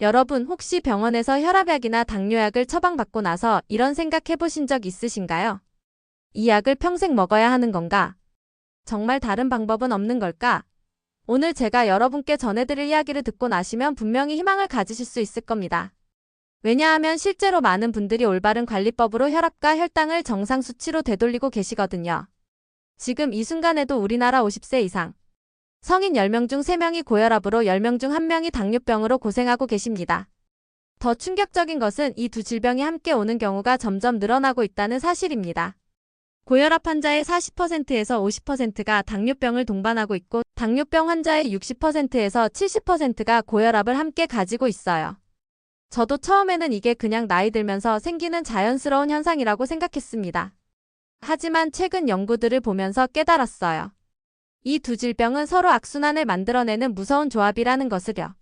여러분 혹시 병원에서 혈압약이나 당뇨약을 처방받고 나서 이런 생각 해보신 적 있으신가요? 이 약을 평생 먹어야 하는 건가? 정말 다른 방법은 없는 걸까? 오늘 제가 여러분께 전해드릴 이야기를 듣고 나시면 분명히 희망을 가지실 수 있을 겁니다. 왜냐하면 실제로 많은 분들이 올바른 관리법으로 혈압과 혈당을 정상 수치로 되돌리고 계시거든요. 지금 이 순간에도 우리나라 50세 이상 성인 10명 중 3명이 고혈압으로 10명 중 1명이 당뇨병으로 고생하고 계십니다. 더 충격적인 것은 이 두 질병이 함께 오는 경우가 점점 늘어나고 있다는 사실입니다. 고혈압 환자의 40%에서 50%가 당뇨병을 동반하고 있고 당뇨병 환자의 60%에서 70%가 고혈압을 함께 가지고 있어요. 저도 처음에는 이게 그냥 나이 들면서 생기는 자연스러운 현상이라고 생각했습니다. 하지만 최근 연구들을 보면서 깨달았어요. 이 두 질병은 서로 악순환을 만들어내는 무서운 조합이라는 것을요.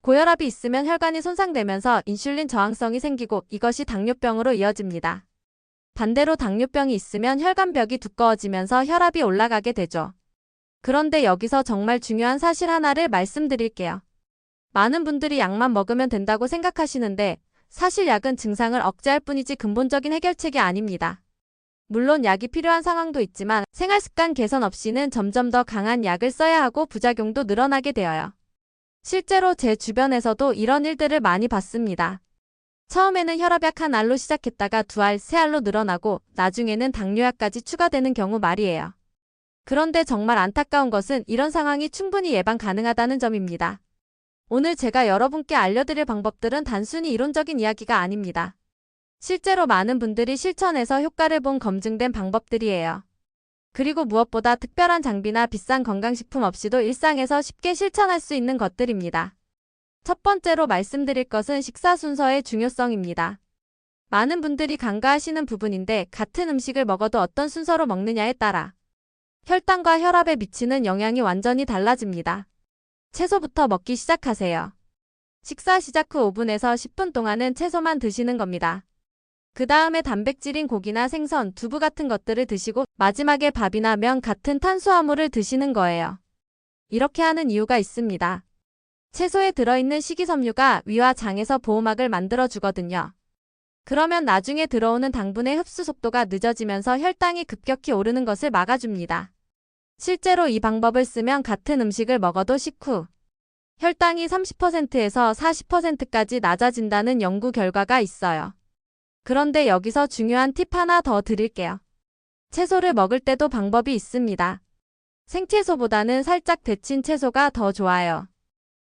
고혈압이 있으면 혈관이 손상되면서 인슐린 저항성이 생기고 이것이 당뇨병으로 이어집니다. 반대로 당뇨병이 있으면 혈관벽이 두꺼워지면서 혈압이 올라가게 되죠. 그런데 여기서 정말 중요한 사실 하나를 말씀드릴게요. 많은 분들이 약만 먹으면 된다고 생각하시는데 사실 약은 증상을 억제할 뿐이지 근본적인 해결책이 아닙니다. 물론 약이 필요한 상황도 있지만 생활습관 개선 없이는 점점 더 강한 약을 써야 하고 부작용도 늘어나게 되어요. 실제로 제 주변에서도 이런 일들을 많이 봤습니다. 처음에는 혈압약 한 알로 시작했다가 2알, 3알로 늘어나고 나중에는 당뇨약까지 추가되는 경우 말이에요. 그런데 정말 안타까운 것은 이런 상황이 충분히 예방 가능하다는 점입니다. 오늘 제가 여러분께 알려드릴 방법들은 단순히 이론적인 이야기가 아닙니다. 실제로 많은 분들이 실천해서 효과를 본 검증된 방법들이에요. 그리고 무엇보다 특별한 장비나 비싼 건강식품 없이도 일상에서 쉽게 실천할 수 있는 것들입니다. 첫 번째로 말씀드릴 것은 식사 순서의 중요성입니다. 많은 분들이 간과하시는 부분인데 같은 음식을 먹어도 어떤 순서로 먹느냐에 따라 혈당과 혈압에 미치는 영향이 완전히 달라집니다. 채소부터 먹기 시작하세요. 식사 시작 후 5분에서 10분 동안은 채소만 드시는 겁니다. 그 다음에 단백질인 고기나 생선, 두부 같은 것들을 드시고 마지막에 밥이나 면 같은 탄수화물을 드시는 거예요. 이렇게 하는 이유가 있습니다. 채소에 들어있는 식이섬유가 위와 장에서 보호막을 만들어주거든요. 그러면 나중에 들어오는 당분의 흡수 속도가 늦어지면서 혈당이 급격히 오르는 것을 막아줍니다. 실제로 이 방법을 쓰면 같은 음식을 먹어도 식후 혈당이 30%에서 40%까지 낮아진다는 연구 결과가 있어요. 그런데 여기서 중요한 팁 하나 더 드릴게요. 채소를 먹을 때도 방법이 있습니다. 생채소보다는 살짝 데친 채소가 더 좋아요.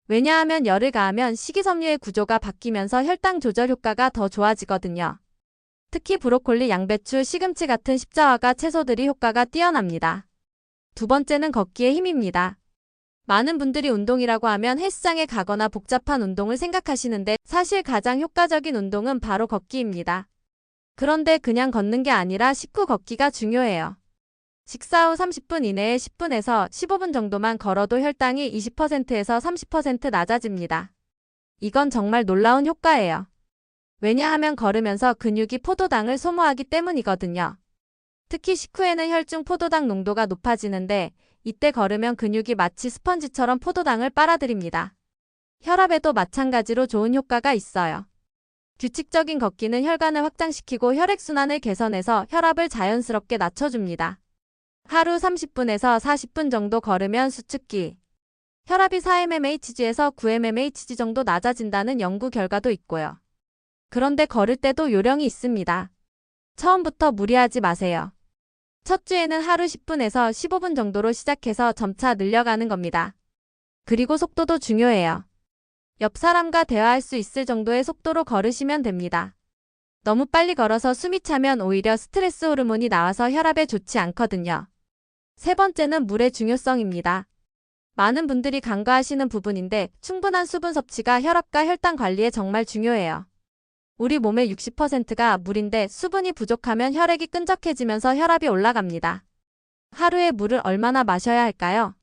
왜냐하면 열을 가하면 식이섬유의 구조가 바뀌면서 혈당 조절 효과가 더 좋아지거든요. 특히 브로콜리, 양배추, 시금치 같은 십자화과 채소들이 효과가 뛰어납니다. 두 번째는 걷기의 힘입니다. 많은 분들이 운동이라고 하면 헬스장에 가거나 복잡한 운동을 생각하시는데 사실 가장 효과적인 운동은 바로 걷기입니다. 그런데 그냥 걷는 게 아니라 식후 걷기가 중요해요. 식사 후 30분 이내에 10분에서 15분 정도만 걸어도 혈당이 20%에서 30% 낮아집니다. 이건 정말 놀라운 효과예요. 왜냐하면 걸으면서 근육이 포도당을 소모하기 때문이거든요. 특히 식후에는 혈중 포도당 농도가 높아지는데 이때 걸으면 근육이 마치 스펀지처럼 포도당을 빨아들입니다. 혈압에도 마찬가지로 좋은 효과가 있어요. 규칙적인 걷기는 혈관을 확장시키고 혈액순환을 개선해서 혈압을 자연스럽게 낮춰줍니다. 하루 30분에서 40분 정도 걸으면 수축기 혈압이 4mmHg에서 9mmHg 정도 낮아진다는 연구 결과도 있고요. 그런데 걸을 때도 요령이 있습니다. 처음부터 무리하지 마세요. 첫 주에는 하루 10분에서 15분 정도로 시작해서 점차 늘려가는 겁니다. 그리고 속도도 중요해요. 옆 사람과 대화할 수 있을 정도의 속도로 걸으시면 됩니다. 너무 빨리 걸어서 숨이 차면 오히려 스트레스 호르몬이 나와서 혈압에 좋지 않거든요. 세 번째는 물의 중요성입니다. 많은 분들이 간과하시는 부분인데 충분한 수분 섭취가 혈압과 혈당 관리에 정말 중요해요. 우리 몸의 60%가 물인데 수분이 부족하면 혈액이 끈적해지면서 혈압이 올라갑니다. 하루에 물을 얼마나 마셔야 할까요?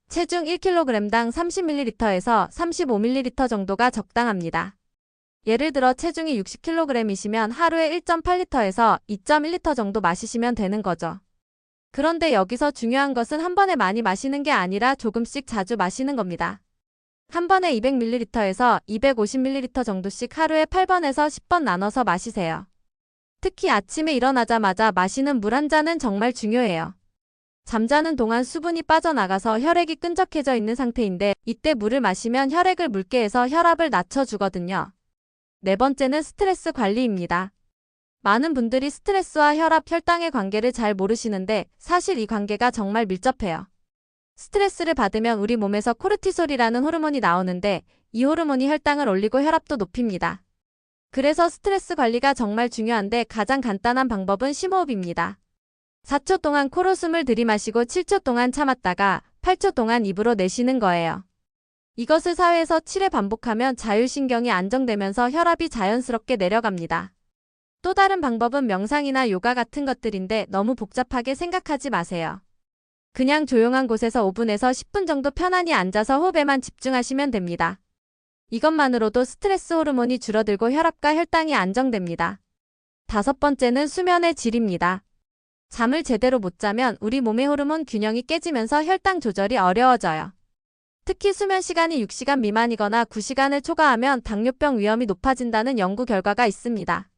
체중 1kg당 30ml에서 35ml 정도가 적당합니다. 예를 들어 체중이 60kg이시면 하루에 1.8리터에서 2.1리터 정도 마시시면 되는 거죠. 그런데 여기서 중요한 것은 한 번에 많이 마시는 게 아니라 조금씩 자주 마시는 겁니다. 한 번에 200ml에서 250ml 정도씩 하루에 8번에서 10번 나눠서 마시세요. 특히 아침에 일어나자마자 마시는 물 한 잔은 정말 중요해요. 잠자는 동안 수분이 빠져나가서 혈액이 끈적해져 있는 상태인데 이때 물을 마시면 혈액을 묽게 해서 혈압을 낮춰주거든요. 네 번째는 스트레스 관리입니다. 많은 분들이 스트레스와 혈압, 혈당의 관계를 잘 모르시는데 사실 이 관계가 정말 밀접해요. 스트레스를 받으면 우리 몸에서 코르티솔이라는 호르몬이 나오는데 이 호르몬이 혈당을 올리고 혈압도 높입니다. 그래서 스트레스 관리가 정말 중요한데 가장 간단한 방법은 심호흡입니다. 4초 동안 코로 숨을 들이마시고 7초 동안 참았다가 8초 동안 입으로 내쉬는 거예요. 이것을 4회에서 7회 반복하면 자율신경이 안정되면서 혈압이 자연스럽게 내려갑니다. 또 다른 방법은 명상이나 요가 같은 것들인데 너무 복잡하게 생각하지 마세요. 그냥 조용한 곳에서 5분에서 10분 정도 편안히 앉아서 호흡에만 집중하시면 됩니다. 이것만으로도 스트레스 호르몬이 줄어들고 혈압과 혈당이 안정됩니다. 다섯 번째는 수면의 질입니다. 잠을 제대로 못 자면 우리 몸의 호르몬 균형이 깨지면서 혈당 조절이 어려워져요. 특히 수면 시간이 6시간 미만이거나 9시간을 초과하면 당뇨병 위험이 높아진다는 연구 결과가 있습니다.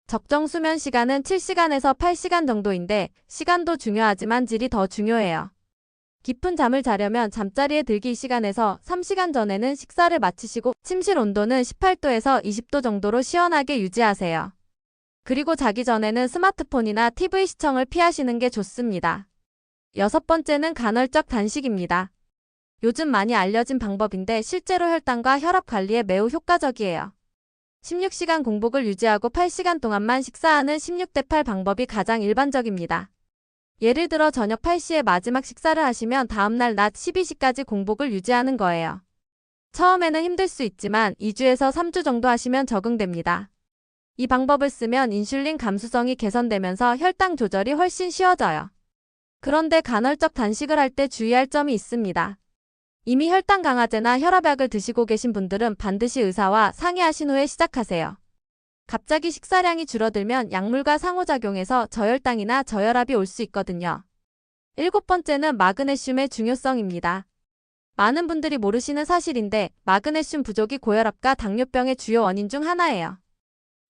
적정 수면 시간은 7시간에서 8시간 정도인데 시간도 중요하지만 질이 더 중요해요. 깊은 잠을 자려면 잠자리에 들기 2시간에서 3시간 전에는 식사를 마치시고 침실 온도는 18도에서 20도 정도로 시원하게 유지하세요. 그리고 자기 전에는 스마트폰이나 TV 시청을 피하시는 게 좋습니다. 여섯 번째는 간헐적 단식입니다. 요즘 많이 알려진 방법인데 실제로 혈당과 혈압 관리에 매우 효과적이에요. 16시간 공복을 유지하고 8시간 동안만 식사하는 16대8 방법이 가장 일반적입니다. 예를 들어 저녁 8시에 마지막 식사를 하시면 다음날 낮 12시까지 공복을 유지하는 거예요. 처음에는 힘들 수 있지만 2주에서 3주 정도 하시면 적응됩니다. 이 방법을 쓰면 인슐린 감수성이 개선되면서 혈당 조절이 훨씬 쉬워져요. 그런데 간헐적 단식을 할 때 주의할 점이 있습니다. 이미 혈당 강화제나 혈압약을 드시고 계신 분들은 반드시 의사와 상의하신 후에 시작하세요. 갑자기 식사량이 줄어들면 약물과 상호작용해서 저혈당이나 저혈압이 올 수 있거든요. 일곱 번째는 마그네슘의 중요성입니다. 많은 분들이 모르시는 사실인데 마그네슘 부족이 고혈압과 당뇨병의 주요 원인 중 하나예요.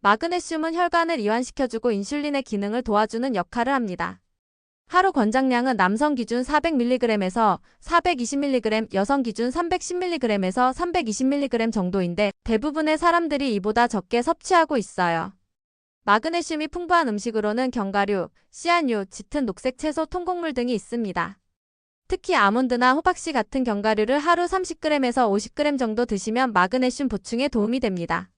마그네슘은 혈관을 이완시켜주고 인슐린의 기능을 도와주는 역할을 합니다. 하루 권장량은 남성 기준 400mg에서 420mg, 여성 기준 310mg에서 320mg 정도인데 대부분의 사람들이 이보다 적게 섭취하고 있어요. 마그네슘이 풍부한 음식으로는 견과류, 씨앗류, 짙은 녹색 채소, 통곡물 등이 있습니다. 특히 아몬드나 호박씨 같은 견과류를 하루 30g에서 50g 정도 드시면 마그네슘 보충에 도움이 됩니다.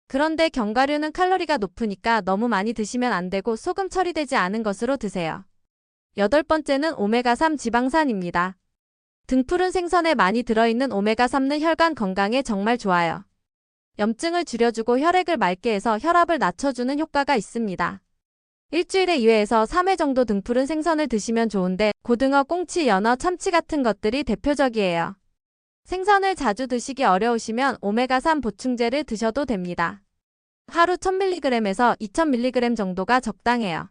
그런데 견과류는 칼로리가 높으니까 너무 많이 드시면 안 되고 소금 처리되지 않은 것으로 드세요. 여덟 번째는 오메가3 지방산입니다. 등푸른 생선에 많이 들어있는 오메가3는 혈관 건강에 정말 좋아요. 염증을 줄여주고 혈액을 맑게 해서 혈압을 낮춰주는 효과가 있습니다. 일주일에 2회에서 3회 정도 등푸른 생선을 드시면 좋은데 고등어, 꽁치, 연어, 참치 같은 것들이 대표적이에요. 생선을 자주 드시기 어려우시면 오메가3 보충제를 드셔도 됩니다. 하루 1000mg에서 2000mg 정도가 적당해요.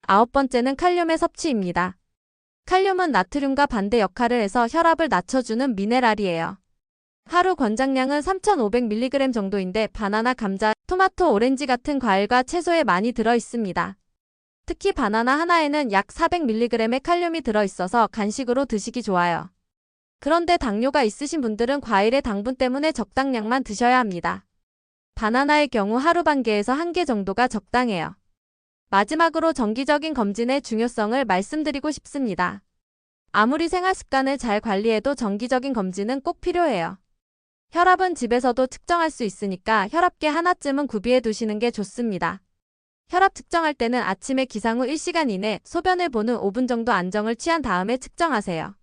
아홉 번째는 칼륨의 섭취입니다. 칼륨은 나트륨과 반대 역할을 해서 혈압을 낮춰주는 미네랄이에요. 하루 권장량은 3500mg 정도인데 바나나, 감자, 토마토, 오렌지 같은 과일과 채소에 많이 들어있습니다. 특히 바나나 하나에는 약 400mg의 칼륨이 들어있어서 간식으로 드시기 좋아요. 그런데 당뇨가 있으신 분들은 과일의 당분 때문에 적당량만 드셔야 합니다. 바나나의 경우 하루 반 개에서 1개 정도가 적당해요. 마지막으로 정기적인 검진의 중요성을 말씀드리고 싶습니다. 아무리 생활 습관을 잘 관리해도 정기적인 검진은 꼭 필요해요. 혈압은 집에서도 측정할 수 있으니까 혈압계 하나쯤은 구비해 두시는 게 좋습니다. 혈압 측정할 때는 아침에 기상 후 1시간 이내, 소변을 본 후 5분 정도 안정을 취한 다음에 측정하세요.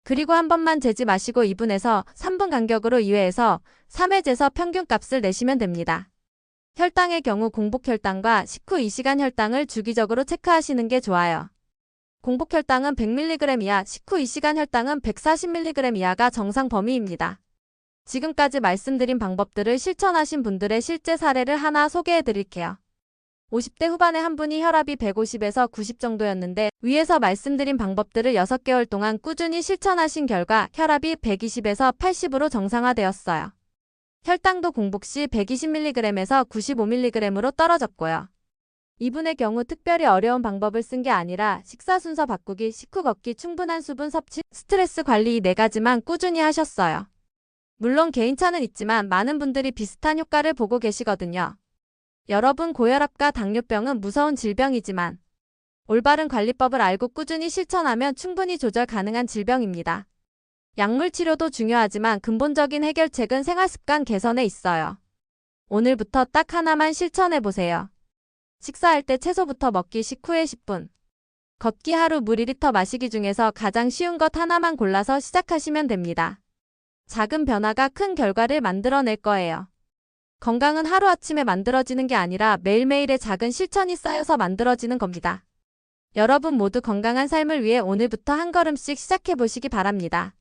그리고 한 번만 재지 마시고 2분에서 3분 간격으로 2회에서 3회 재서 평균값을 내시면 됩니다. 혈당의 경우 공복혈당과 식후 2시간 혈당을 주기적으로 체크하시는 게 좋아요. 공복혈당은 100mg 이하, 식후 2시간 혈당은 140mg 이하가 정상 범위입니다. 지금까지 말씀드린 방법들을 실천하신 분들의 실제 사례를 하나 소개해 드릴게요. 50대 후반의 한 분이 혈압이 150에서 90 정도였는데 위에서 말씀드린 방법들을 6개월 동안 꾸준히 실천하신 결과 혈압이 120에서 80으로 정상화되었어요. 혈당도 공복 시 120mg에서 95mg으로 떨어졌고요. 이분의 경우 특별히 어려운 방법을 쓴 게 아니라 식사 순서 바꾸기, 식후 걷기, 충분한 수분 섭취, 스트레스 관리 이 4가지만 꾸준히 하셨어요. 물론 개인차는 있지만 많은 분들이 비슷한 효과를 보고 계시거든요. 여러분, 고혈압과 당뇨병은 무서운 질병이지만 올바른 관리법을 알고 꾸준히 실천하면 충분히 조절 가능한 질병입니다. 약물 치료도 중요하지만 근본적인 해결책은 생활습관 개선에 있어요. 오늘부터 딱 하나만 실천해보세요. 식사할 때 채소부터 먹기, 식후에 10분. 걷기, 하루 물 2리터 마시기 중에서 가장 쉬운 것 하나만 골라서 시작하시면 됩니다. 작은 변화가 큰 결과를 만들어낼 거예요. 건강은 하루아침에 만들어지는 게 아니라 매일매일의 작은 실천이 쌓여서 만들어지는 겁니다. 여러분 모두 건강한 삶을 위해 오늘부터 한 걸음씩 시작해 보시기 바랍니다.